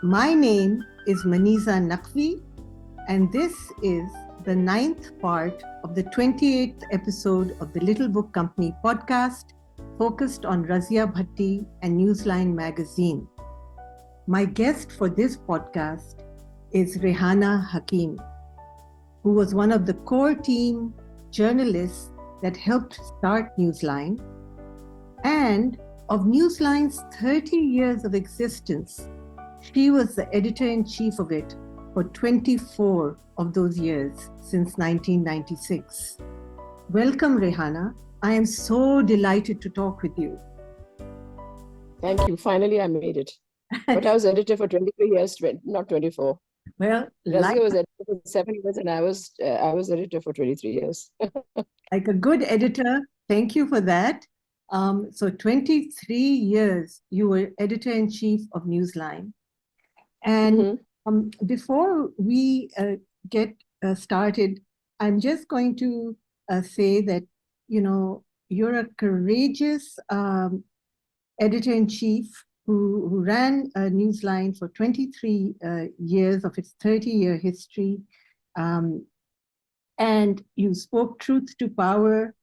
My name is Maniza Naqvi, and this is the 9th part of the 28th episode of the Little Book Company podcast focused on Razia Bhatti and Newsline magazine. My guest for this podcast is Rehana Hakim, who was one of the core team journalists that helped start Newsline, and of Newsline's 30 years of existence. She was the editor-in-chief of it for 24 of those years since 1996. Welcome, Rehana. I am so delighted to talk with you. Thank you. Finally, I made it. But I was editor for 23 years, not 24. Well, Razia was editor for 7 years, and I was editor for 23 years. Like a good editor, thank you for that. So 23 years you were editor-in-chief of Newsline. And before we get started, I'm just going to say that, you're a courageous editor-in-chief who ran Newsline for 23 years of its 30-year history. And you spoke truth to power.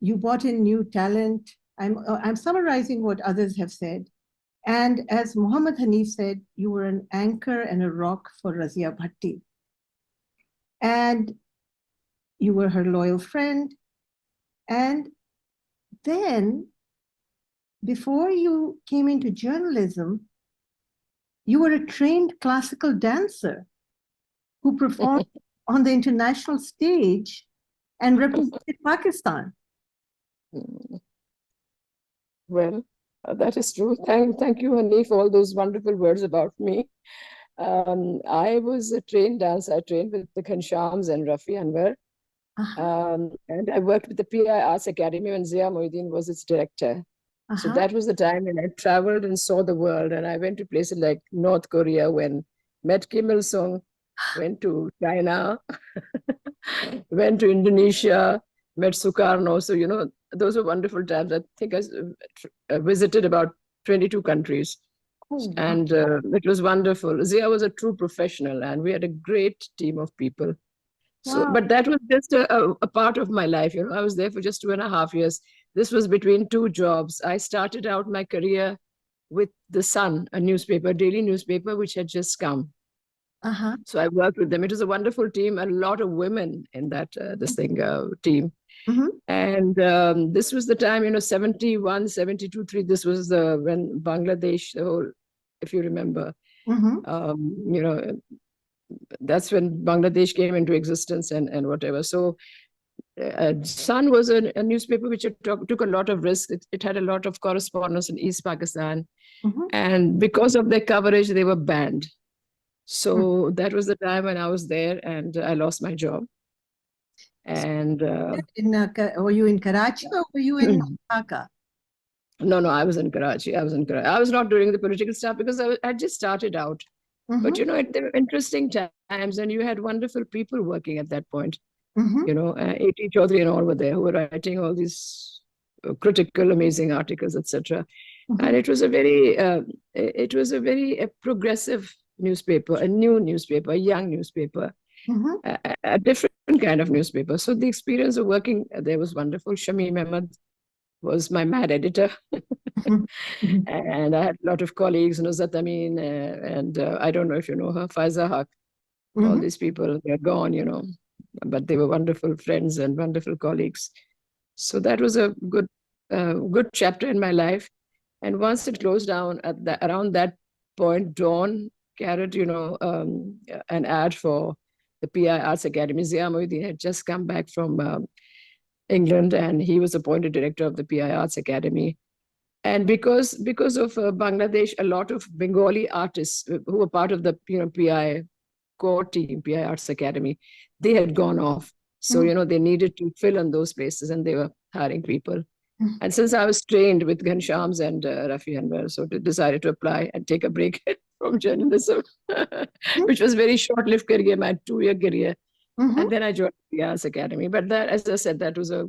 You brought in new talent. I'm summarizing what others have said. And as Muhammad Hanif said, you were an anchor and a rock for Razia Bhatti. And you were her loyal friend. And then, before you came into journalism, you were a trained classical dancer who performed on the international stage and represented Pakistan. Well, that is true. Thank you, Hanif, for all those wonderful words about me. I was a trained dancer. I trained with the Ghanshams and Rafi Anwar. And I worked with the PI Arts Academy when Zia Moideen was its director. So that was the time when I traveled and saw the world. And I went to places like North Korea, met Kim Il-sung, went to China, went to Indonesia, met Sukarno. So, those were wonderful times. I think I visited about 22 countries. And it was wonderful. Zia was a true professional, and we had a great team of people. So, but that was just a part of my life. I was there for just 2.5 years. This was between two jobs. I started out my career with The Sun, a newspaper, daily newspaper, which had just come. So I worked with them. It was a wonderful team, a lot of women in that team. And this was the time, 71, 72, 3. This was when Bangladesh, if you remember, that's when Bangladesh came into existence and whatever. So Sun was a newspaper which took a lot of risks. It had a lot of correspondence in East Pakistan. And because of their coverage, they were banned. So that was the time when I was there and I lost my job. And were you in Karachi or were you in Dhaka? No, I was in Karachi. I was not doing the political stuff because I just started out. But, there were interesting times and you had wonderful people working at that point. A.T. Chaudhary and all were there who were writing all these critical, amazing articles, etc. And it was a very progressive newspaper, a new newspaper, a young newspaper, a different kind of newspaper. So the experience of working there was wonderful. Shamim Ahmed was my mad editor. And I had a lot of colleagues, Nuzhat Amin, and I don't know if you know her, Faiza Haq. All these people, they're gone, but they were wonderful friends and wonderful colleagues. So that was a good chapter in my life. And once it closed down, around that point, Dawn carried, an ad for the PI Arts Academy. Zia Moideen had just come back from England, and he was appointed director of the PI Arts Academy. And because of Bangladesh, a lot of Bengali artists who were part of the PI core team, PI Arts Academy, they had gone off. So, they needed to fill in those places and they were hiring people. And since I was trained with Ghanshams and Rafi Anwar, so I decided to apply and take a break from journalism, which was very short-lived career, my 2-year career. And then I joined the Arts Academy. But that, as I said, that was a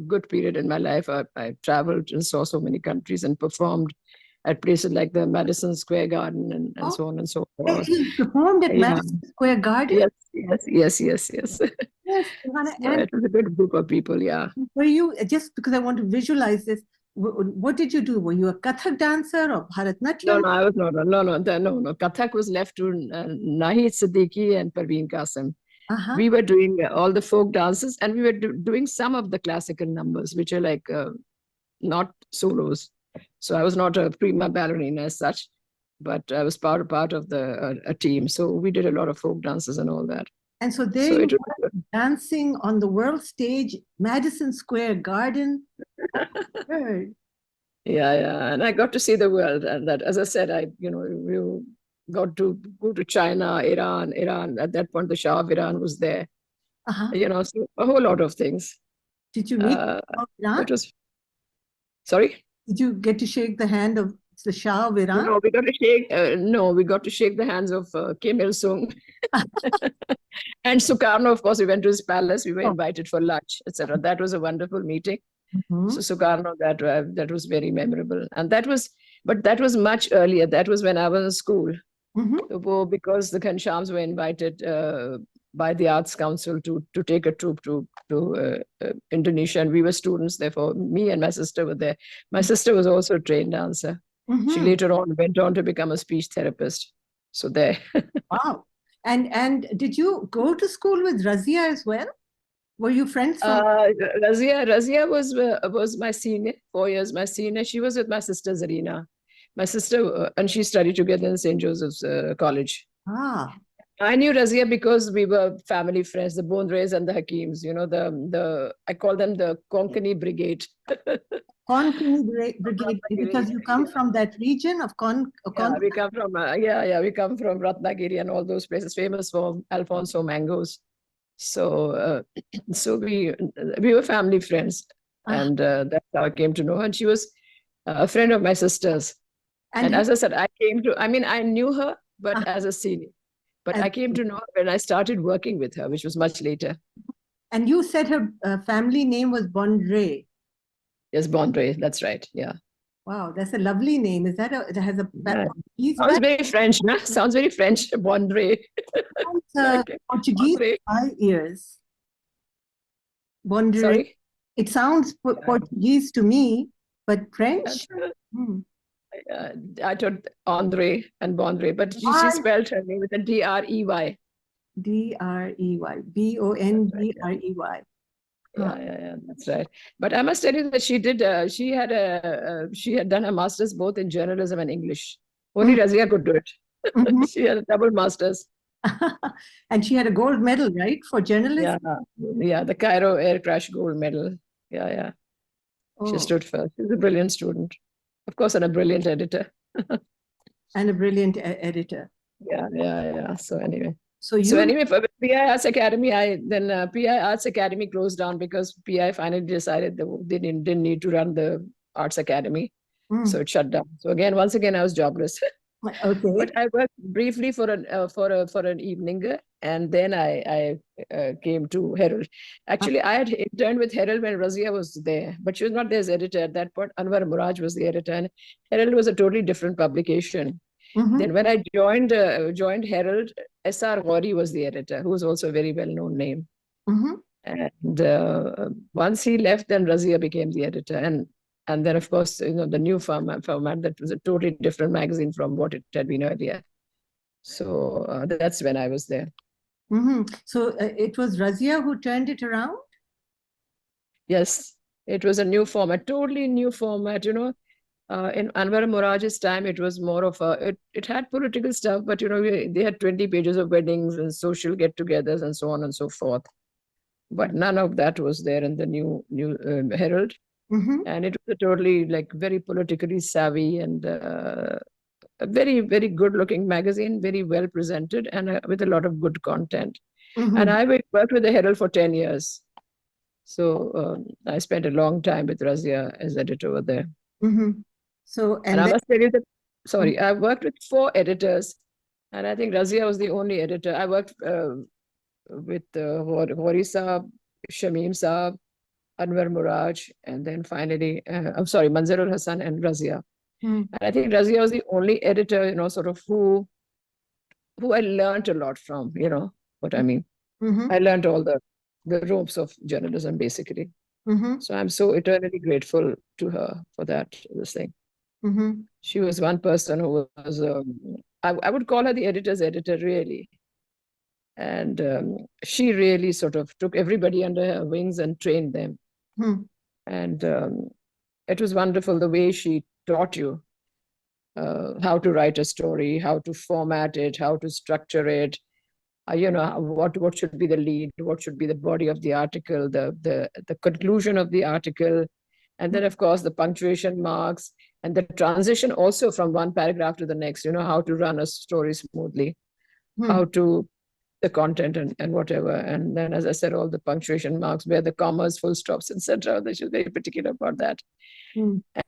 good period in my life. I traveled and saw so many countries and performed at places like the Madison Square Garden and so on and so forth. You performed at Yeah. Madison Square Garden? Yes. Yes, Rehana. So And it was a good group of people, yeah. were you, just because I want to visualize this, what did you do? Were you a Kathak dancer or Bharatnatyam? I was not. No. Kathak was left to Nahid Siddiqui and Parveen Qasim. Uh-huh. We were doing all the folk dances, and we were doing some of the classical numbers, which are like not solos. So I was not a prima ballerina as such, but I was part of the a team. So we did a lot of folk dances and all that. And so there So you it was were dancing on the world stage, Madison Square Garden. Good. yeah, and I got to see the world, and that, as I said, we got to go to China, Iran. At that point, the Shah of Iran was there. Uh-huh. So a whole lot of things. Did you meet Iran? It was sorry. Did you get to shake the hand of the Shah of Iran? No, we got to shake. No, we got to shake the hands of Kim Il Sung and Sukarno. Of course, we went to his palace. We were invited for lunch, etc. That was a wonderful meeting. Mm-hmm. So Sukarno, that was very memorable, and that was much earlier. That was when I was in school. Mm-hmm. Because the Ghanshams were invited by the Arts Council to take a troupe to Indonesia, and we were students. Therefore, me and my sister were there. My sister was also a trained dancer. Mm-hmm. She later on went on to become a speech therapist. So there. Wow. And did you go to school with Razia as well? Were you friends from? Razia was my senior, 4 years my senior. She was with my sister Zarina. My sister, and she studied together in St. Joseph's College. Ah. I knew Razia because we were family friends, the Bondres and the Hakims. I call them the Konkani Brigade. Konkani Brigade, because you come from that region of Yeah, we come from we come from Ratnagiri and all those places famous for Alfonso mangoes. So we were family friends, and that's how I came to know her. And she was a friend of my sister's. And as I said, I knew her, but as a senior. But I came to know her when I started working with her, which was much later. And you said her family name was Bondre. Yes, Bondre, that's right. Yeah. Wow, that's a lovely name. Is that it has a sounds very French, no? Sounds very French, Bondre. Portuguese ears. Bondre. Sorry? It sounds Portuguese to me, but French? I thought Andre and Bondre, but she spelled her name with a D-R-E-Y. D-R-E-Y. B-O-N-D-R-E-y. Yeah, that's right. But I must tell you that she had done a master's both in journalism and English. Only Razia could do it. She had a double master's. And she had a gold medal, right, for journalism? Yeah, the Cairo Air Crash gold medal. Yeah. She stood first. She's a brilliant student. Of course, and a brilliant editor. And a brilliant editor. Yeah. So anyway. So anyway, for PI Arts Academy, PI Arts Academy closed down because PI finally decided that they didn't need to run the Arts Academy. So it shut down. So once again, I was jobless. Okay. But I worked briefly for an evening, and then I came to Herald. Actually, I had interned with Herald when Razia was there, but she was not there as editor at that point. Anwar Muraj was the editor, and Herald was a totally different publication. Then when I joined Herald, S.R. Gauri was the editor, who was also a very well-known name. And once he left, then Razia became the editor. And then, of course, the new format that was a totally different magazine from what it had been earlier. So that's when I was there. So it was Razia who turned it around? Yes, it was a new format, totally new format, in Anwar Muraj's time, it was more of it had political stuff, but, they had 20 pages of weddings and social get-togethers and so on and so forth. But none of that was there in the new Herald. And it was a totally very politically savvy and a very, very good-looking magazine, very well presented, and with a lot of good content. And I worked with the Herald for 10 years. So I spent a long time with Razia as editor over there. So and I must tell you that, sorry, I worked with 4 editors, and I think Razia was the only editor. I worked with Hori Saab, Shamim Saab, Anwar Muraj, and then finally, Manzarul Hassan and Razia. And I think Razia was the only editor, sort of who I learned a lot from, what I mean. I learned all the ropes of journalism, basically. So I'm so eternally grateful to her for this thing. She was one person who was, I would call her the editor's editor, really. And she really sort of took everybody under her wings and trained them. And it was wonderful the way she taught you how to write a story, how to format it, how to structure it, what should be the lead, what should be the body of the article, the conclusion of the article, and then of course the punctuation marks and the transition also from one paragraph to the next, how to run a story smoothly, how to the content and whatever. And then, as I said, all the punctuation marks, where the commas, full stops, etc. They should be very particular about that.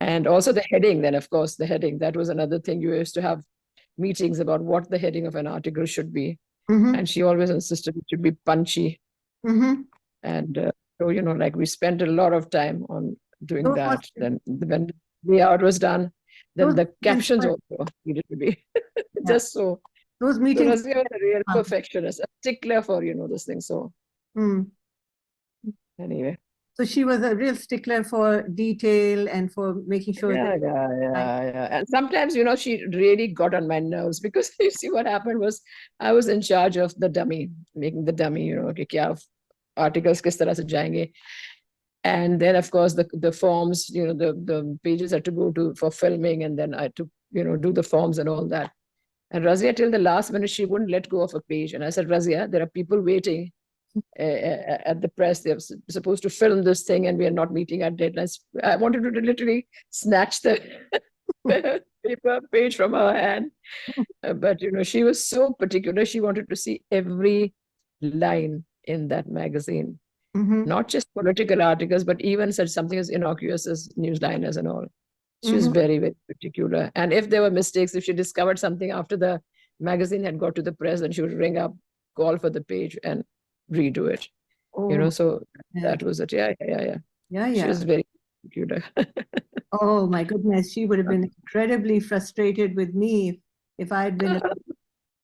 And also the heading, then of course the heading, that was another thing. You used to have meetings about what the heading of an article should be. And she always insisted it should be punchy. And so, like we spent a lot of time on doing that. Then when the layout was done, then the captions also needed to be just so. Those meetings. So Razia was a real perfectionist, a stickler for, this thing. So anyway. So she was a real stickler for detail and for making sure that. Yeah. And sometimes, she really got on my nerves, because you see what happened was I was in charge of the dummy, making the dummy, kya articles kis tarah se jayenge. And then of course the forms, the pages had to go to for filming, and then I had to, do the forms and all that. And Razia, till the last minute, she wouldn't let go of a page. And I said, Razia, there are people waiting at the press. They're supposed to film this thing, and we are not meeting our deadlines. I wanted to literally snatch the paper page from her hand. But, she was so particular. She wanted to see every line in that magazine, not just political articles, but even such something as innocuous as newsliners and all. She was very, very particular. And if there were mistakes, if she discovered something after the magazine had got to the press, then she would ring up, call for the page, and redo it. So that was it. Yeah. She was very particular. Oh my goodness, she would have been incredibly frustrated with me if I had been,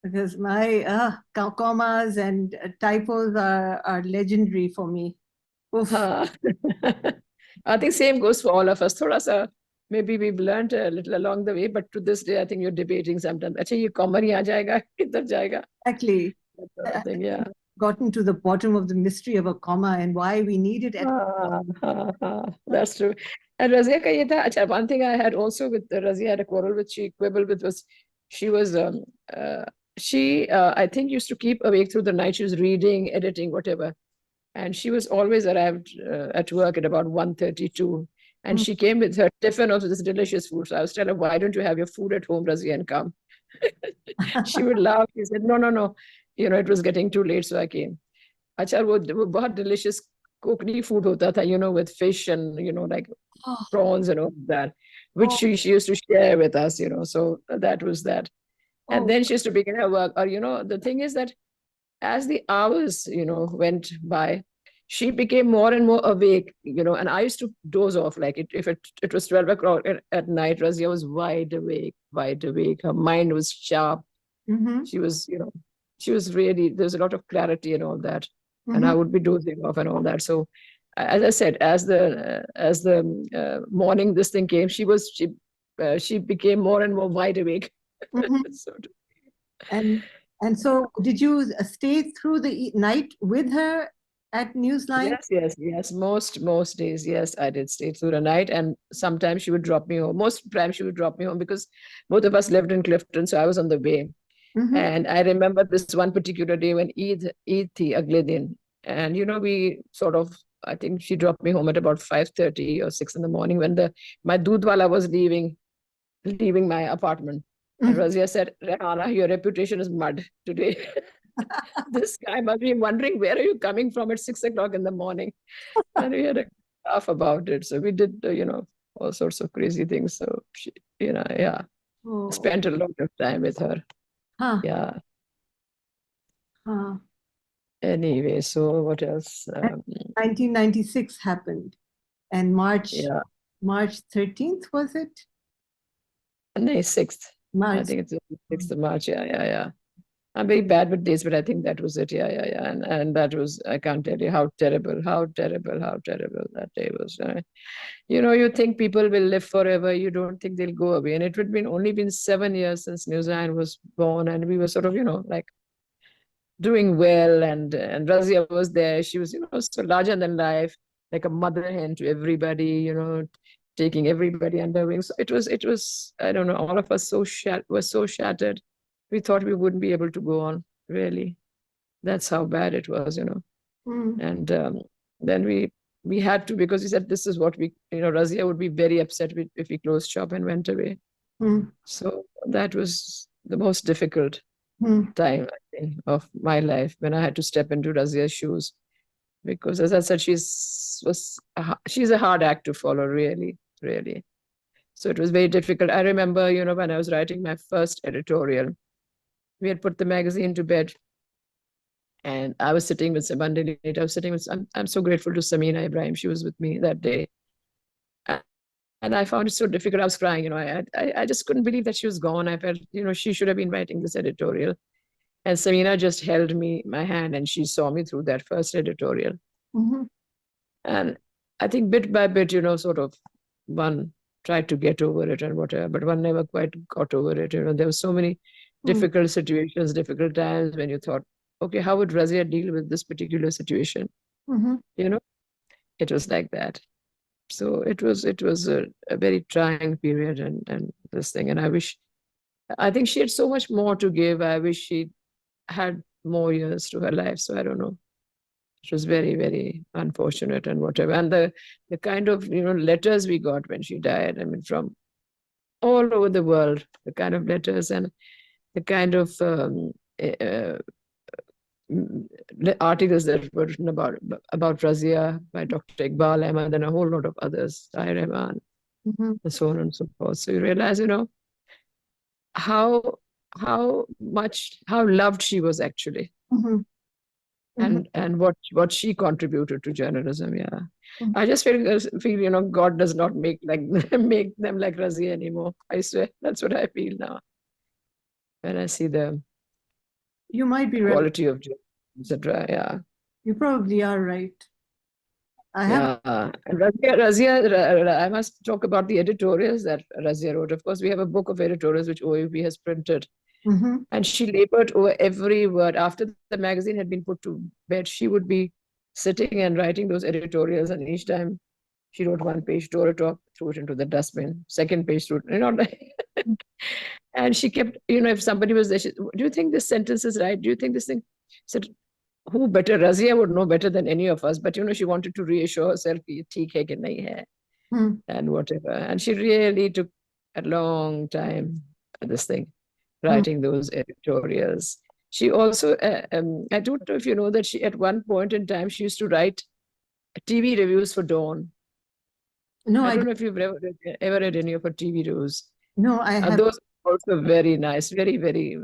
because my commas and typos are legendary for me. I think same goes for all of us. Thoda sa, maybe we've learned a little along the way, but to this day, I think you're debating sometimes. Acha, ye comma nahi aa jayega, kidhar jayega? Exactly. Yeah. Gotten to the bottom of the mystery of a comma and why we need it. That's true. And Razia ka ye tha, acha, one thing I had also with Razia, had a quarrel with, she quibbled with, was she was, I think, used to keep awake through the night. She was reading, editing, whatever. And she was always arrived at work at about 1:32. And she came with her tiffin of this delicious food. So I was telling her, why don't you have your food at home, Razia, and come? She would laugh. She said, no. It was getting too late, so I came. Achar, wo bahut delicious Kokani food hota tha, with fish and, like prawns and all that, which she used to share with us, so that was that. And then she used to begin her work. Or, the thing is that as the hours, went by, she became more and more awake, and I used to doze off. Like if it was 12 o'clock at night, Razia was wide awake. Her mind was sharp. She was, she was really, there's a lot of clarity and all that. And I would be dozing off and all that. So as I said, as the morning this thing came, she became more and more wide awake. So, and so did you stay through the night with her at Newsline? Yes. Most days, yes, I did stay through the night. And sometimes she would drop me home. Most times she would drop me home, because both of us lived in Clifton, so I was on the way. And I remember this one particular day when Eid thi agle din. And, we sort of, I think she dropped me home at about 5:30 or 6 in the morning, when my doodwala was leaving my apartment. And Razia said, Rehana, your reputation is mud today. This guy must be wondering, where are you coming from at 6 o'clock in the morning? And we had a laugh about it. So we did, all sorts of crazy things. So, she, spent a lot of time with her. Yeah. Anyway, so what else? 1996 happened, and March 13th, was it? No, 6th. I March. think it's the 6th of March. Yeah. I'm very bad with dates, but I think that was it. Yeah. And that was, I can't tell you how terrible that day was. You think people will live forever. You don't think they'll go away. And it would been only been 7 years since Newsline was born, and we were sort of, like doing well. And Razia was there. She was, so larger than life, like a mother hen to everybody. Taking everybody under wing. So it was. I don't know. All of us were so shattered. We thought we wouldn't be able to go on. Really, that's how bad it was. Mm. And then we had to, because we said this is what Razia would be very upset if we closed shop and went away. Mm. So that was the most difficult Mm. time, I think, of my life, when I had to step into Razia's shoes. Because, as I said, she's a hard act to follow, really, really. So it was very difficult. I remember, when I was writing my first editorial, we had put the magazine to bed, and I was sitting with one day later, I was sitting with, I'm so grateful to Samina Ibrahim. She was with me that day. And I found it so difficult. I was crying, I just couldn't believe that she was gone. I felt, she should have been writing this editorial. And Samina just held my hand, and she saw me through that first editorial. Mm-hmm. And I think bit by bit, sort of one tried to get over it and whatever, but one never quite got over it. There were so many difficult situations, difficult times when you thought, okay, how would Razia deal with this particular situation? Mm-hmm. It was like that. So it was a very trying period, and this thing. And I think she had so much more to give. I wish she had more years to her life. So I don't know. It was very, very unfortunate and whatever. And the kind of letters we got when she died, I mean, from all over the world, the kind of letters and the kind of uh, articles that were written about Razia by Dr. Iqbal Ahmad and a whole lot of others, Tahir Rahman, Mm-hmm. and so on and so forth. So you realize, how how loved she was actually, Mm-hmm. Mm-hmm. and what she contributed to journalism. Yeah, Mm-hmm. I just feel God does not make make them like Razia anymore. I swear, that's what I feel now when I see the You might be right. quality of journalism, etc. Yeah. You probably are right. I have. Yeah, and Razia, I must talk about the editorials that Razia wrote. Of course, we have a book of editorials which OAB has printed, Mm-hmm. and she labored over every word. After the magazine had been put to bed, she would be sitting and writing those editorials, and each time she wrote one page, tore it off, threw it into the dustbin. Second page, threw it, and she kept, if somebody was there, do you think this sentence is right? Do you think this thing? Said, who better? Razia would know better than any of us. But she wanted to reassure herself, कि ठीक है कि नहीं है, and whatever. And she really took a long time, this thing, writing those editorials. She also, I don't know if you know that she, at one point in time, she used to write TV reviews for Dawn. No, I don't know if you've ever read any of her TV reviews. No, I have. Those are also very nice, very, very,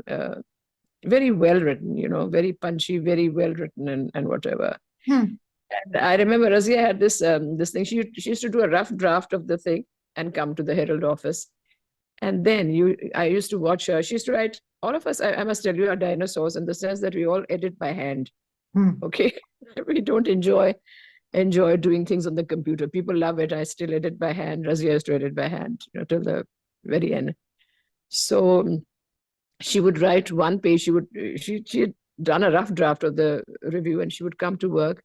very well written, very punchy, very well written, and whatever. Hmm. And I remember Razia had this thing. She used to do a rough draft of the thing and come to the Herald office. And then I used to watch her. She used to write, all of us, I must tell you, are dinosaurs in the sense that we all edit by hand. Okay. We don't enjoy doing things on the computer. People love it. I still edit by hand. Razia used to edit by hand, till the very end. So she would write one page. She had done a rough draft of the review, and she would come to work,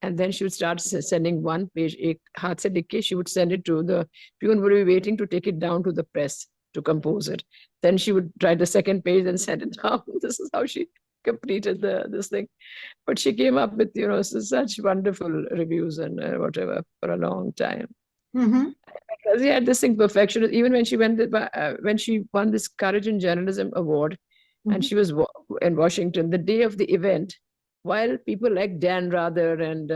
and then she would start sending one page. Haath se likh ke, she would send it to the peon, would be waiting to take it down to the press to compose it. Then she would write the second page and send it down. This is how she completed this thing. But she came up with such wonderful reviews and whatever for a long time. Mm-hmm. Because she had this thing perfection. Even when she won this Courage in Journalism award, and she was in Washington the day of the event, while people like Dan Rather and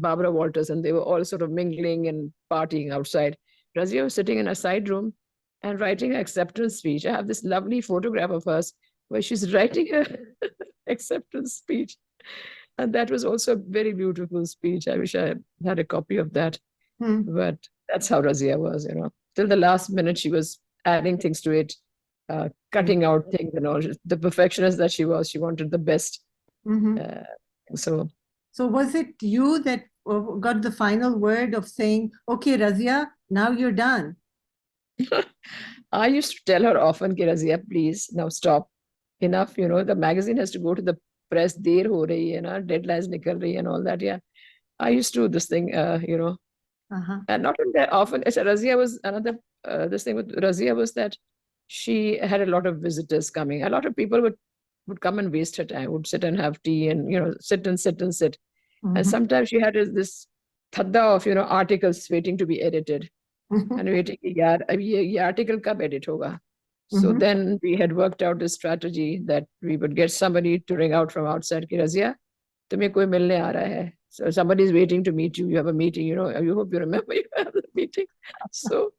Barbara Walters, and they were all sort of mingling and partying outside, Razia was sitting in a side room and writing an acceptance speech. I have this lovely photograph of hers where she's writing her acceptance speech. And that was also a very beautiful speech. I wish I had a copy of that. But that's how Razia was, till the last minute she was adding things to it, cutting out things and all. The perfectionist that she was, she wanted the best. Mm-hmm. So So was it you that got the final word of saying, okay, Razia, now you're done? I used to tell her often, "Ki Razia, please, now stop. Enough, the magazine has to go to the press, देर हो रही है ना, deadlines निकल रही है and all that." Yeah. I used to do this thing, Uh-huh. and not only that, often, Razia was another, this thing with Razia was that she had a lot of visitors coming. A lot of people would come and waste her time, would sit and have tea and, sit and sit and sit. And Mm-hmm. sometimes she had this thadda of, articles waiting to be edited and waiting, yaar, ab ye article kab edit hoga? So Mm-hmm. then we had worked out this strategy that we would get somebody to ring out from outside, ki Razia, tumhe koi milne aa raha hai. So somebody is waiting to meet you. You have a meeting, you hope you remember you have the meeting. So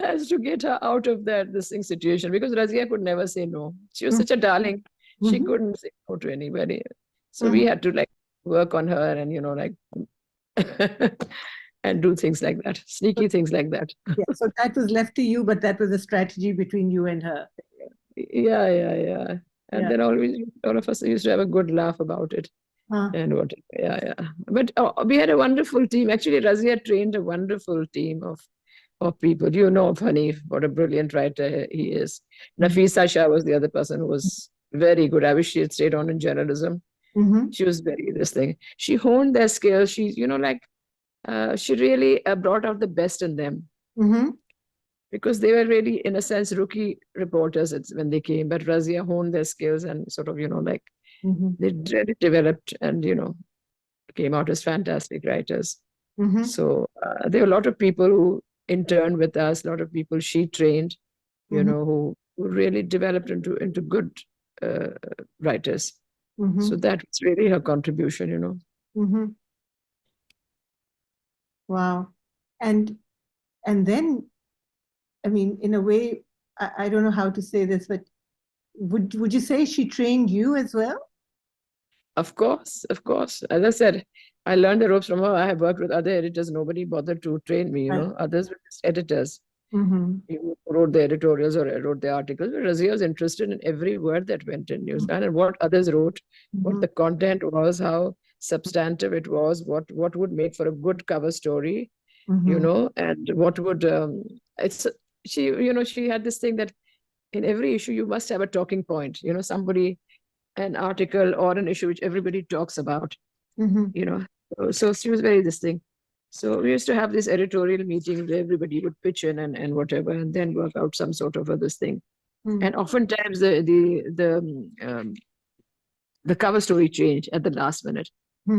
as to get her out of this thing situation, because Razia could never say no. She was such a darling. She Mm-hmm. couldn't say no to anybody. So we Mm-hmm. had to work on her and, like, and do things like that, sneaky things like that. Yeah, so that was left to you, but that was a strategy between you and her. Yeah. And Yeah. then all of us used to have a good laugh about it. And what, yeah. But we had a wonderful team. Actually, Razia trained a wonderful team of people. You know of Hanif, what a brilliant writer he is. Mm-hmm. Nafisa Shah was the other person who was very good. I wish she had stayed on in journalism. Mm-hmm. She was very this thing. She honed their skills. She, she really brought out the best in them Mm-hmm. because they were really, in a sense, rookie reporters when they came. But Razia honed their skills and sort of, Mm-hmm. they really developed and, came out as fantastic writers. Mm-hmm. So there were a lot of people who interned with us, a lot of people she trained, Mm-hmm. who really developed into good uh, writers. Mm-hmm. So that was really her contribution. Mm-hmm. Wow. And then, I mean, in a way, I don't know how to say this, but would you say she trained you as well? Of course, of course. As I said, I learned the ropes from her. I have worked with other editors. Nobody bothered to train me, Right. Others were just editors. Mm-hmm. You wrote the editorials or wrote the articles. But Razia was interested in every word that went in Newsline and what others wrote, what Mm-hmm. the content was, how substantive it was, what would make for a good cover story, Mm-hmm. and what would it's she had this thing that in every issue you must have a talking point, somebody, an article or an issue which everybody talks about, Mm-hmm. you know. So she was very this thing. So we used to have this editorial meeting where everybody would pitch in and whatever, and then work out some sort of this thing. Mm-hmm. And oftentimes the cover story changed at the last minute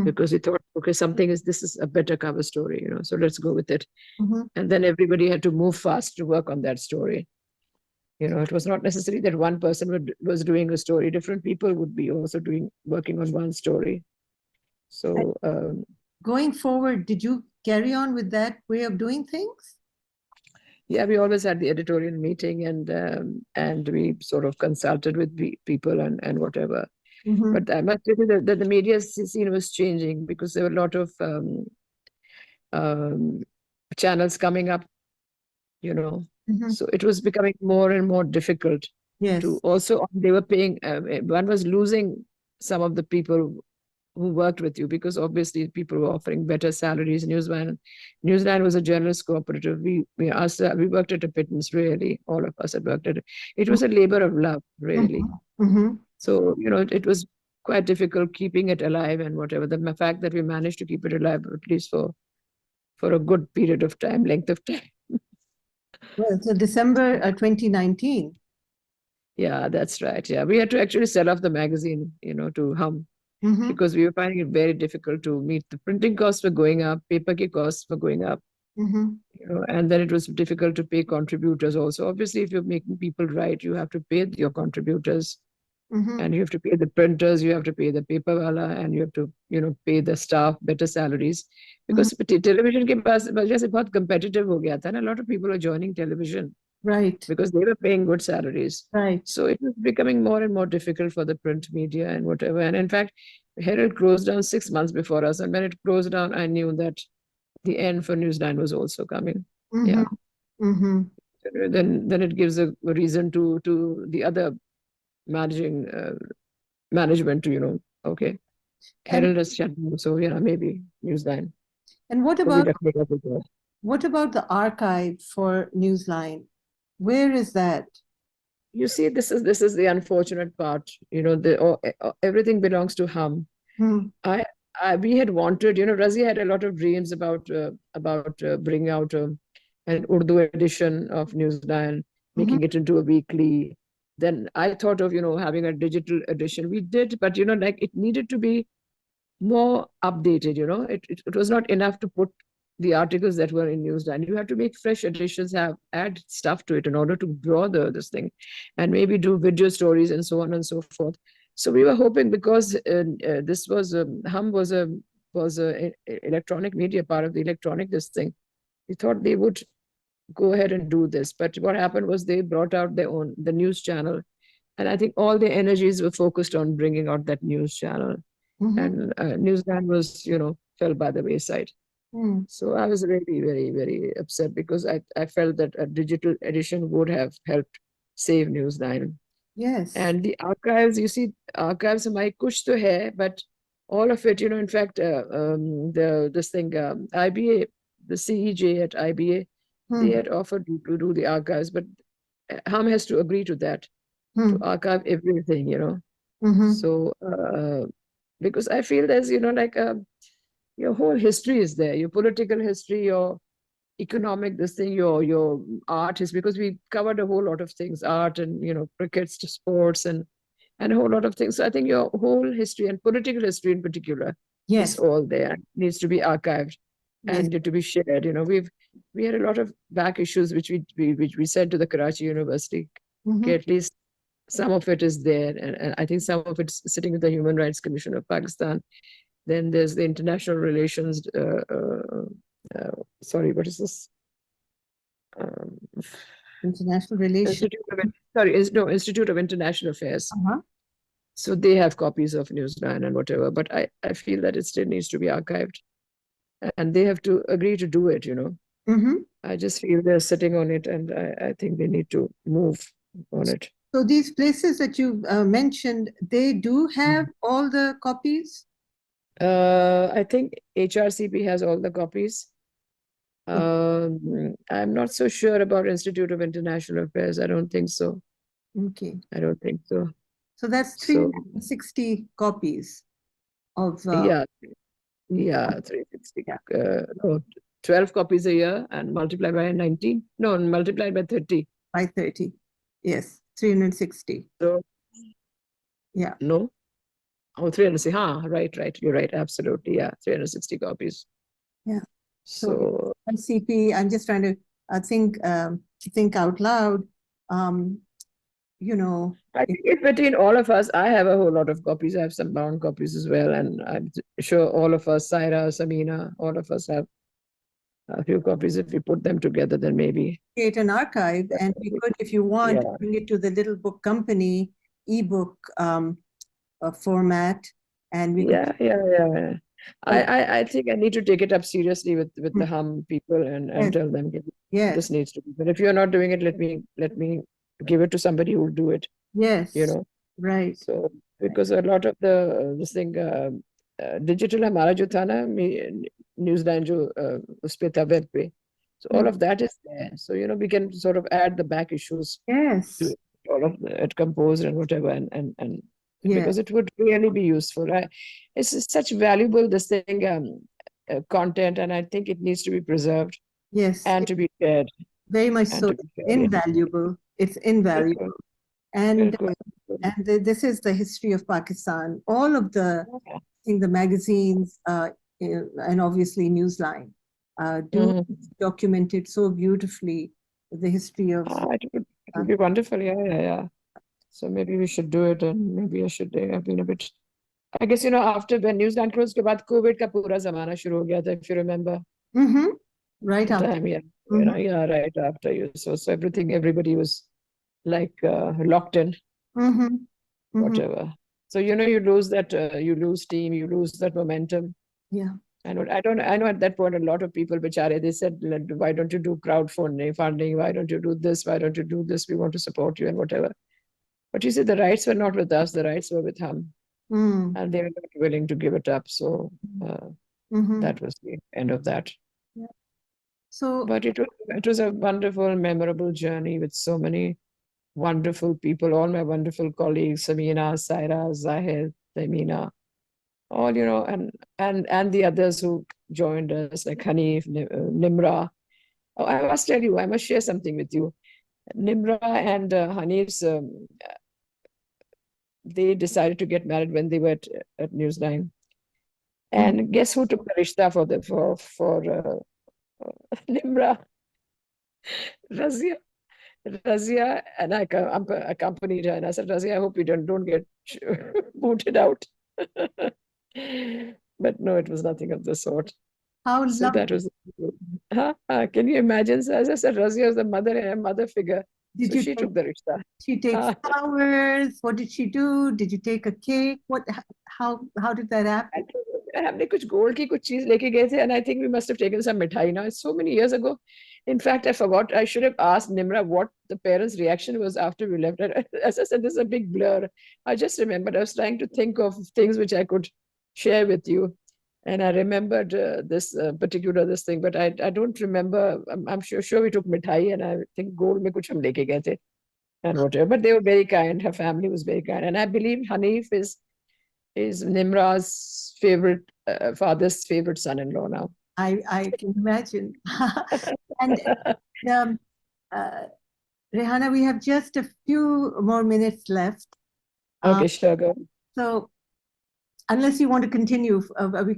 because we thought, okay, this is a better cover story, so let's go with it. Mm-hmm. And then everybody had to move fast to work on that story. It was not necessary that one person was doing a story. Different people would be also working on one story. So Going forward, did you carry on with that way of doing things? yeah, we always had the editorial meeting and we sort of consulted with people and whatever. Mm-hmm. But I must say that the media scene was changing because there were a lot of um, channels coming up, Mm-hmm. so it was becoming more and more difficult to Yes. also, they were paying, one was losing some of the people who worked with you because obviously people were offering better salaries. Newsline was a journalist cooperative. We worked at a pittance, really. All of us had worked at it. It was a labor of love, really. Mm-hmm. So, it was quite difficult keeping it alive and whatever. The fact that we managed to keep it alive, at least for a good period of time, length of time. Well, so December 2019. Yeah, that's right. Yeah, we had to actually sell off the magazine, to Hum, Mm-hmm. because we were finding it very difficult to meet. The printing costs were going up, paper ki costs were going up, Mm-hmm. and then it was difficult to pay contributors also. Obviously, if you're making people write, you have to pay your contributors, Mm-hmm. and you have to pay the printers, you have to pay the paper wala, and you have to, pay the staff better salaries. Because television ke वजह से बहुत competitive हो गया था ना. A lot of people are joining television Right. because they were paying good salaries. Right. So it was becoming more and more difficult for the print media and whatever. And in fact, Herald closed down 6 months before us. And when it closed down, I knew that the end for Newsline was also coming. Mm-hmm. Yeah. Mm-hmm. then it gives a reason to the other management to, okay, And Herald has shut down, so yeah, maybe Newsline. and So we definitely got to go. what about the archive for Newsline? Where is that? You see, this is the unfortunate part. Everything belongs to Hum. Hmm. We had wanted, Razia had a lot of dreams about bringing out an Urdu edition of Newsline, Mhm. making it into a weekly. Then I thought of, having a digital edition. We did, but like it needed to be more updated. It was not enough to put the articles that were in Newsline. You have to make fresh editions, add stuff to it in order to draw this thing, and maybe do video stories and so on and so forth. So we were hoping, because this was Hum was a electronic media, part of the electronic this thing. We thought they would go ahead and do this, but what happened was they brought out the news channel, and I think all their energies were focused on bringing out that news channel, Mhm. and Newsland was, fell by the wayside. Hmm. So I was really very, very upset, because I felt that a digital edition would have helped save Newsline. Yes. And the archives, you see, archives my kuch to hai, but all of it, in fact, this thing, IBA, the CEJ at IBA, they Hmm. had offered to do the archives, but Hum has to agree to that, to Hmm. archive everything, Mhm. So, because I feel there's, like your whole history is there, your political history, your economic, this thing, your art is, because we covered a whole lot of things, art and, crickets to sports and a whole lot of things. So I think your whole history, and political history in particular, is Yes. all there, needs to be archived Yes. and to be shared. We had a lot of back issues which we sent to the Karachi University. Okay, Mhm. at least some of it is there, and I think some of it's sitting with the Human Rights Commission of Pakistan. Then there's the international relations. Uh, Sorry, what is this? Um, International relations. Institute of sorry, is no Institute of International Affairs. Uh-huh. So they have copies of Newsline and whatever, but I feel that it still needs to be archived, and they have to agree to do it. Mhm. I just feel they're sitting on it, and I think they need to move on it. So these places that you mentioned, they do have all the copies? I think HRCP has all the copies. I'm not so sure about Institute of International Affairs. I don't think so. Okay. I don't think so. So that's So 360 copies of yeah, yeah, 360. yeah, No, 12 copies a year, and multiply by 19. No, multiplied by 30. by 30. Yes, 360. So Yeah. no. Oh, 360. Right. You're right. Absolutely. Yeah, 360 copies. Yeah. So So LCP, I'm just trying to think out loud. Um, you know, I think if between all of us, I have a whole lot of copies. I have some bound copies as well, and I'm sure all of us, Saira, Samina, all of us have a few copies. If we put them together, then maybe. create an archive, and we could, if you want, Yeah, bring it to the Little Book Company ebook format, and we could. yeah. I think I need to take it up seriously with Mm. the Hum people, and Yes, tell them, this yes, needs to be. But if you're not doing it, let me give it to somebody who will do it. You yes, know. right. So because a lot of the this thing digital हमारा जो था ना Newsline जो उस पे था web पे, so all Mm. of that is there. So we can sort of add the back issues to Yes, it, all of it composed and whatever, and yes, because it would really be useful. It's such valuable this thing content, and I think it needs to be preserved yes, and to be shared very much and so. to be shared. Yeah. Invaluable. It's बिल्कुल, invaluable. And बिल्कुल, this is the history of Pakistan. All of the, बिल्कुल. I think the magazines and obviously Newsline do document it so beautifully, the history of. It would be wonderful. Yeah. So maybe we should do it, and maybe I should have been a bit. I guess after when Newsland closed, के बाद COVID का पूरा जमाना शुरू हो गया था, if you remember Mm-hmm. Right the after. time. Yeah, Mm-hmm. yeah, right after you. So everybody was like locked in, Mm-hmm. Mm-hmm. whatever. So you lose that, you lose steam, you lose that momentum. Yeah. I know at that point, a lot of people, bichare, they said, why don't you do crowdfunding? Why don't you do this? Why don't you do this? We want to support you and whatever. But you see, the rights were not with us, the rights were with him. Mm. And they were not willing to give it up. So that was the end of that. Yeah. So, But it was a wonderful, memorable journey with so many wonderful people, all my wonderful colleagues, Samina, Saira, Zahir, Tamina, all, and the others who joined us, like Hanif, Nimra. Oh, I must tell you, I must share something with you. Nimra and Hanif's, they decided to get married when they were at Newsline. And guess who took the rishta for Nimra? Razia. Razia, and I accompanied her, and I said, Razia, I hope you don't get booted out. But no, it was nothing of the sort. how So that lovely. was. Can you imagine? So as I said, Razia was the mother figure. Did So you she take, took the rishta. she take Ah, flowers? What did she do? Did you take a cake? How did that happen? हमने कुछ gold की कुछ चीज लेके गए थे, and I think we must have taken some mithai. Now it's so many years ago. In fact, I forgot. I should have asked Nimra what the parents' reaction was after we left. As I said, this is a big blur. I just remembered. I was trying to think of things which I could share with you, and I remembered this particular this thing, but I don't remember. I'm sure we took mithai, and I think gold में कुछ हम लेके गए थे and whatever. But they were very kind. Her family was very kind, and I believe Hanif is Nimra's favorite father's favorite son-in-law now. I can imagine. And um, uh, Rehana, we have just a few more minutes left. Okay, sure, go. So, unless you want to continue, we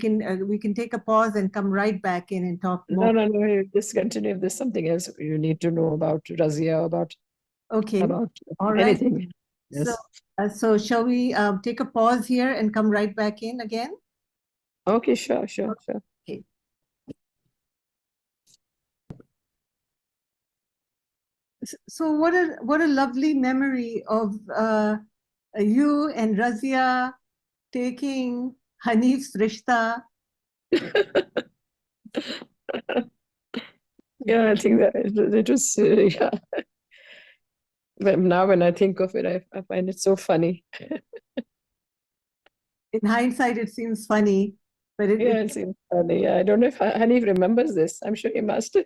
can take a pause and come right back in and talk more. No, you just continue. If there's something else you need to know about Razia, about Okay. All right. anything. Yes. So shall we take a pause here and come right back in again? Okay, sure. Okay. So what a lovely memory of you and Razia taking Hanif's rishta. Yeah, I think that it was, yeah. But now when I think of it, I find it so funny. In hindsight, it seems funny, but It seems funny. Yeah, I don't know if Hanif remembers this. I'm sure he must.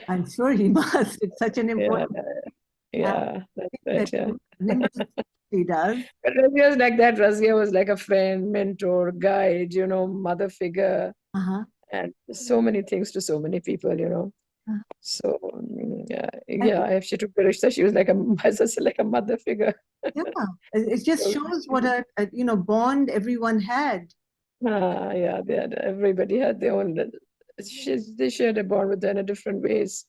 I'm sure he must. It's such an important. Yeah, that's right. Yeah. He does. But Razia was like that. Razia was like a friend, mentor, guide, mother figure, and so many things to so many people. So yeah, if she took the rishta, she was like a mother figure. Yeah, it just shows what a bond everyone had. Yeah, everybody had their own. They shared a bond with her in a different ways.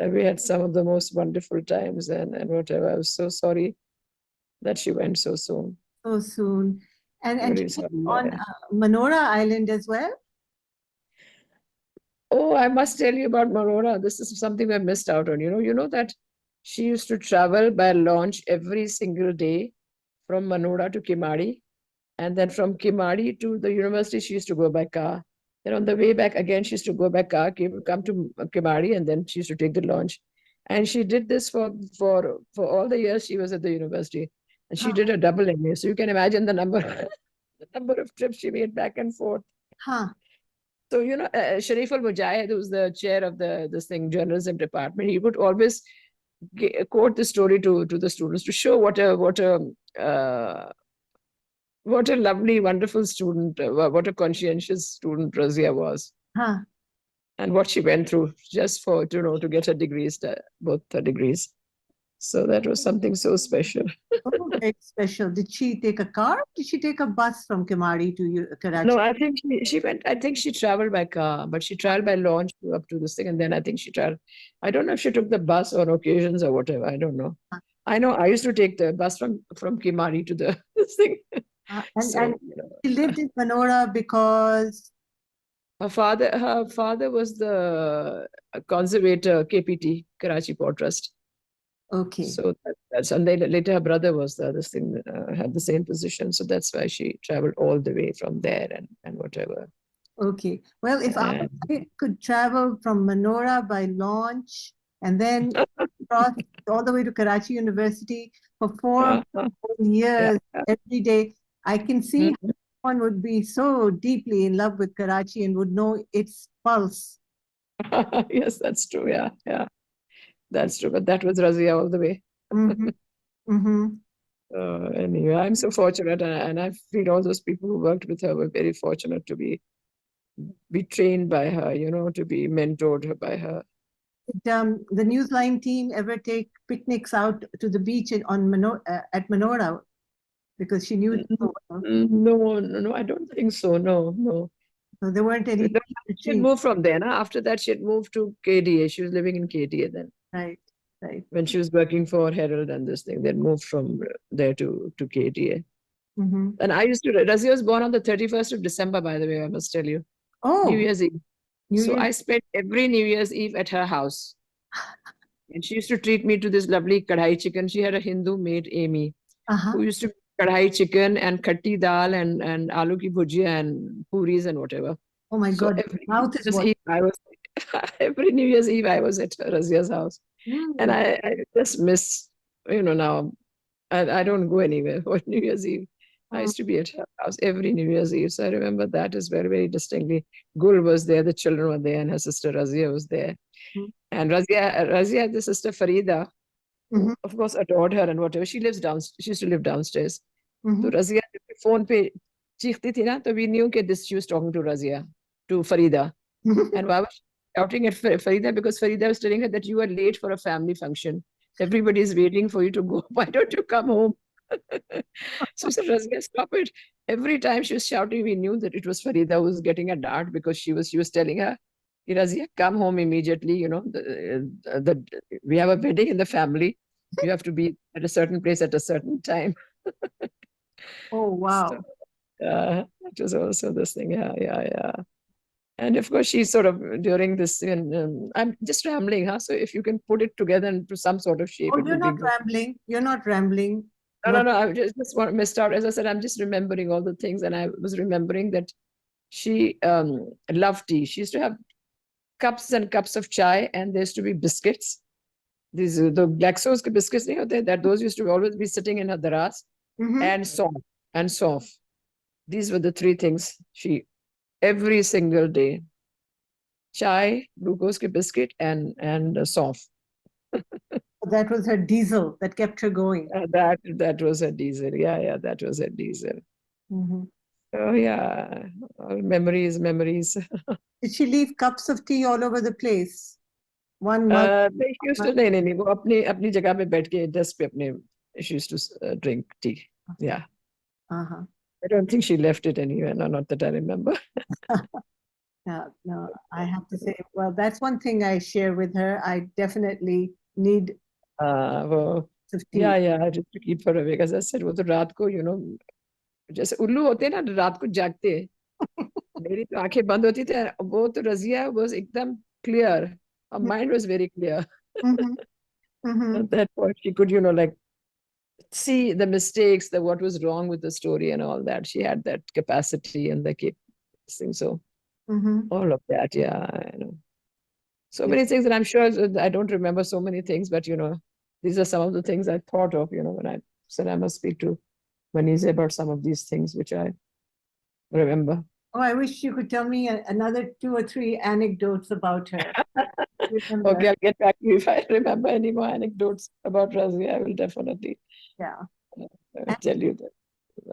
And we had some of the most wonderful times and whatever. I was so sorry that she went so soon. So soon. And Very she was sorry. on Manora Island as well? Oh, I must tell you about Marora. This is something I missed out on. You know that she used to travel by launch every single day from Manora to Kimadi. And then from Kimadi to the university, she used to go by car. Then on the way back again, she used to go by car, come to Kimadi, and then she used to take the launch. And she did this for all the years she was at the university. And she did a double MA. So you can imagine the number the number of trips she made back and forth. So, Sharif al-Mujahid, who's the chair of this thing, journalism department, he would always quote the story to the students to show what a lovely, wonderful student, what a conscientious student Razia was. And what she went through just to get her degrees, both her degrees. So that was something so special. Oh, very special. Did she take a car? Did she take a bus from Kimari to Karachi? No, I think she went. I think she traveled by car, but she traveled by launch up to this thing, and then I think she traveled. I don't know if she took the bus on occasions or whatever. I don't know. I know I used to take the bus from Kimari to the this thing. And she lived in Manora because her father was the conservator, KPT, Karachi Port Trust. Okay. So And later her brother was this thing, had the same position. So that's why she traveled all the way from there and whatever. Okay. Well, if And I could travel from Manora by launch and then cross all the way to Karachi University for 4 whole yeah. years every day, I can see how one would be so deeply in love with Karachi and would know its pulse. Yes, that's true. Yeah, yeah, that's true. But that was Razia all the way. Mm-hmm. Mm-hmm. Anyway, I'm so fortunate, and I feel all those people who worked with her were very fortunate to be trained by her, to be mentored by her. Did the Newsline team ever take picnics out to the beach at Manora? Because she knew it so well. No, no, no, I don't think so. No, no. So there weren't any No, she had retreats. moved from there. No? After that, she had moved to KDA. She was living in KDA then. Right, right. When she was working for Herald and this thing, then moved from there to KDA. Mm-hmm. And I used to, Razia was born on the 31st of December, by the way, I must tell you. New Oh, Year's Eve. New So Year's. I spent every New Year's Eve at her house. And she used to treat me to this lovely kadhai chicken. She had a Hindu maid, Amy, Uh-huh. who used to kadhai chicken and khatti dal and aloo ki bhujia and puris and whatever. Oh my So God, every New mouth is Year's what. Eve, I was every New Year's Eve I was at Razia's house, and Mm. I just miss now. I don't go anywhere for New Year's Eve. I Mm. used to be at her house every New Year's Eve, so I remember that is very very distinctly. Gul was there, the children were there, and her sister Razia was there. And Razia had the sister Farida, Mm-hmm. who of course adored her and whatever. She lives down. She used to live downstairs. Mm-hmm. So Razia phone pe चीखती थी ना, तो we knew that this she was talking to Razia, to Farida. And why was she shouting at Farida? Because Farida was telling her that you are late for a family function. Everybody is waiting for you to go. Why don't you come home? So said, Razia, stop it. Every time she was shouting, we knew that it was Farida who was getting a dart because she was telling her, Razia, come home immediately. We have a wedding in the family. You have to be at a certain place at a certain time. Oh, So wow. it was also this thing. Yeah, yeah, yeah. And of course, she's sort of during this, and I'm just rambling, huh? So if you can put it together into some sort of shape, Oh, it you're would be not good. rambling. You're not rambling. No, no, But no. I just missed out. As I said, I'm just remembering all the things, and I was remembering that she loved tea. She used to have cups and cups of chai, and there used to be biscuits. These the black sauce biscuits, that those used to always be sitting in her daras, mm-hmm. and soft. These were the three things she every single day. Chai, glucose ke biscuit, and soft. That was her diesel that kept her going. That was a diesel. Yeah, yeah, that was a diesel. Mm-hmm. Oh yeah, all memories, memories. Did she leave cups of tea all over the place? One mug. They used to नहीं वो अपनी जगह पे बैठ के desk पे अपने she used to drink tea. Yeah, Uh-huh. I don't think she left it anywhere. No, not that I remember. No, no, I have to say, well, that's one thing I share with her. I definitely need वो of tea. yeah, just to keep her awake. As I said, वो तो रात को जैसे उल्लू होते हैं ना रात को जागते हैं मेरी तो आंखें बंद होती थी वो तो रजिया was एकदम clear. Her mind was very clear. Mm-hmm. Mm-hmm. At that point, she could, like see the mistakes, the what was wrong with the story and all that. She had that capacity and the thing. So Mm-hmm. all of that, yeah, I know. So Yeah. many things, and I'm sure I don't remember so many things, but these are some of the things I thought of, when I said I must speak to Maniza about some of these things which I remember. Oh, I wish you could tell me another 2 or 3 anecdotes about her. Remember? Okay, I'll get back to you if I remember any more anecdotes about Razia. I will definitely Yeah. tell you the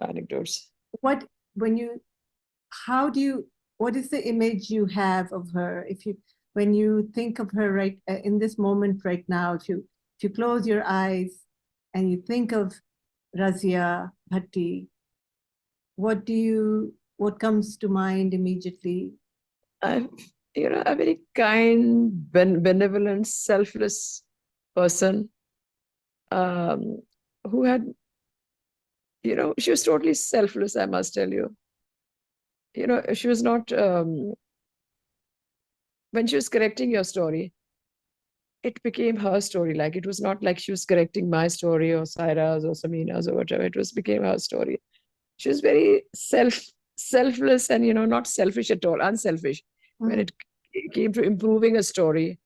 anecdotes. What when you how do you what is the image you have of her if you when you think of her right in this moment right now if you close your eyes and you think of Razia Bhatti, what comes to mind immediately? I'm, a very kind, benevolent, selfless person um, who had, she was totally selfless, I must tell you. She was not, when she was correcting your story, it became her story. Like, it was not like she was correcting my story or Saira's or Samina's or whatever. It was became her story. She was very selfless and, not selfish at all, unselfish. When it came to improving a story,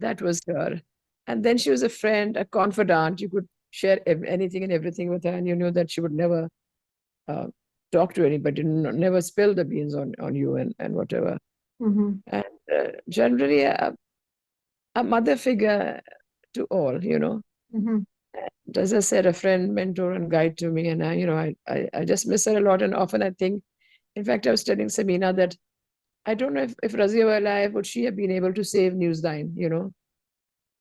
that was her. And then she was a friend, a confidant. You could share anything and everything with her, and you knew that she would never uh, talk to anybody, never spill the beans on you and whatever. And generally a mother figure to all, And as I said, a friend, mentor, and guide to me. And I just miss her a lot. And often I think, in fact, I was telling Samina that I don't know if Razia were alive, would she have been able to save Newsline?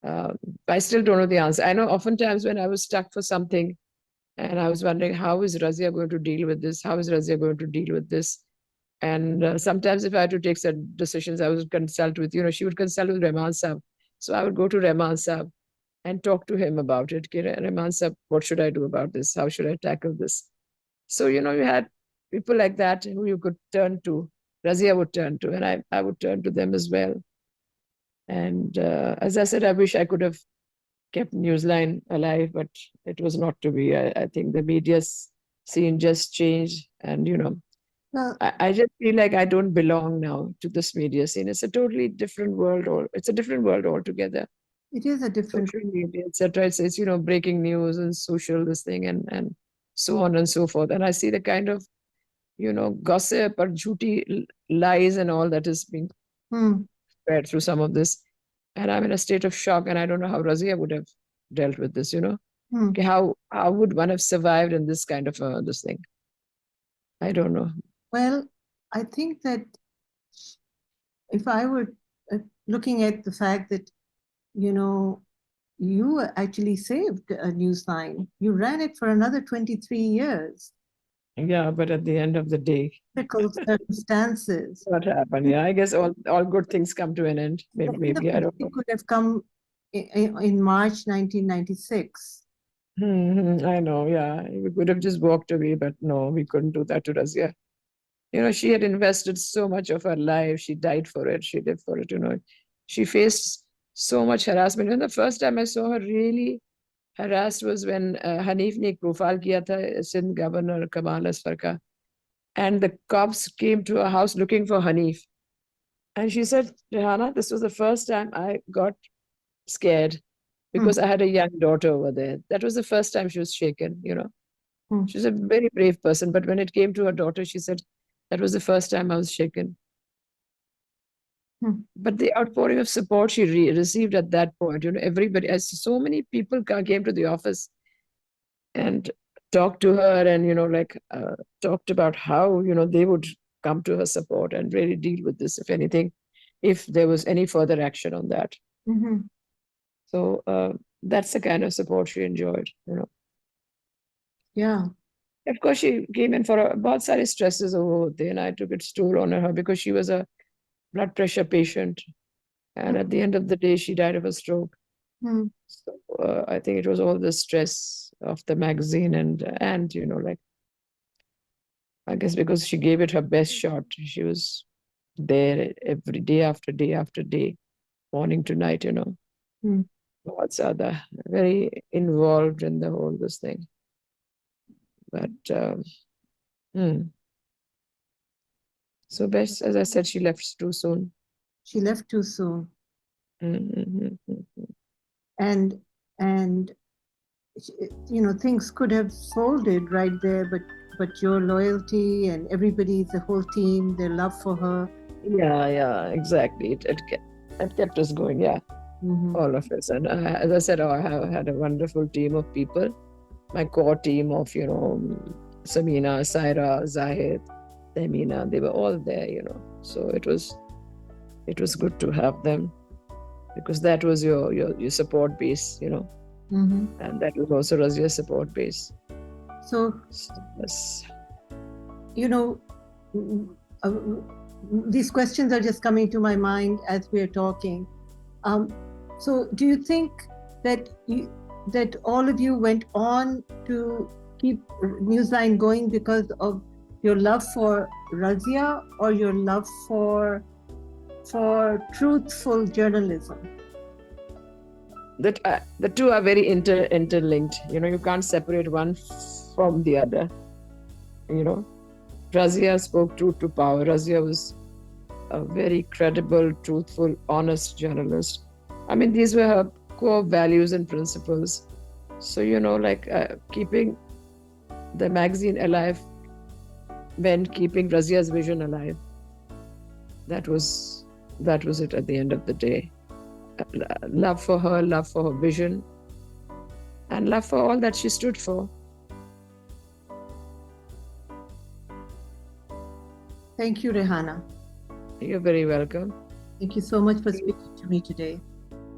I still don't know the answer. I know oftentimes when I was stuck for something and I was wondering, how is Razia going to deal with this? How is Razia going to deal with this? And sometimes if I had to take certain decisions, I would consult with, she would consult with Rehman Saab. So I would go to Rehman Saab and talk to him about it. Rehman Saab, what should I do about this? How should I tackle this? So, you had people like that who you could turn to. Razia would turn to, and I would turn to them as well. And as I said, I wish I could have kept Newsline alive, but it was not to be. I think the media scene just changed, and Well, I just feel like I don't belong now to this media scene. It's a totally different world, or it's a different world altogether. it is a different. Social media, etc. It's breaking news and social this thing and so on and so forth. And I see the kind of gossip or jhooty lies and all that is being spread through some of this. And I'm in a state of shock, and I don't know how Razia would have dealt with this. Okay, how would one have survived in this kind of this thing? I don't know. Well, I think that if I were looking at the fact that, you actually saved a Newsline, you ran it for another 23 years. Yeah, but at the end of the day, Difficult circumstances. what happened? Yeah, I guess all good things come to an end. Maybe I don't know. It could have come in March 1996. I know, yeah. We could have just walked away, but no, we couldn't do that to Razia. She had invested so much of her life. She died for it. She lived for it, She faced so much harassment. And the first time I saw her really harassed was when Hanif ne ek profile kiya tha, Sindh Governor Kamal Asfar ka. And the cops came to her house looking for Hanif. And she said, Rehana, this was the first time I got scared because I had a young daughter over there. That was the first time she was shaken, She's a very brave person. But when it came to her daughter, she said, that was the first time I was shaken. But the outpouring of support she received at that point, everybody, as so many people came to the office and talked to her and, talked about how, they would come to her support and really deal with this, if anything, if there was any further action on that. So that's the kind of support she enjoyed, Yeah. Of course, she came in for about sari stresses over there, and I took its toll on her because she was a blood pressure patient. And at the end of the day, she died of a stroke. So I think it was all the stress of the magazine and I guess because she gave it her best shot. She was there every day after day after day, morning to night, What's other very involved in the whole this thing. But so best, as I said, she left too soon. She left too soon. And things could have folded right there, but your loyalty and everybody, the whole team, their love for her. Yeah, exactly. It kept us going, yeah. All of us. And as I said, I have had a wonderful team of people. My core team of, Samina, Saira, Zahid, Temina, they were all there, So it was good to have them because that was your support base, And that was also Razia's support base. So yes. These questions are just coming to my mind as we're talking. So do you think that all of you went on to keep Newsline going because of your love for Razia or your love for truthful journalism? that the two are very interlinked. You can't separate one from the other. Razia spoke truth to power. Razia was a very credible, truthful, honest journalist. I mean, these were her core values and principles. So, keeping the magazine alive meant keeping Razia's vision alive. That was it at the end of the day. Love for her vision, and love for all that she stood for. Thank you, Rehana. You're very welcome. Thank you so much for speaking to me today.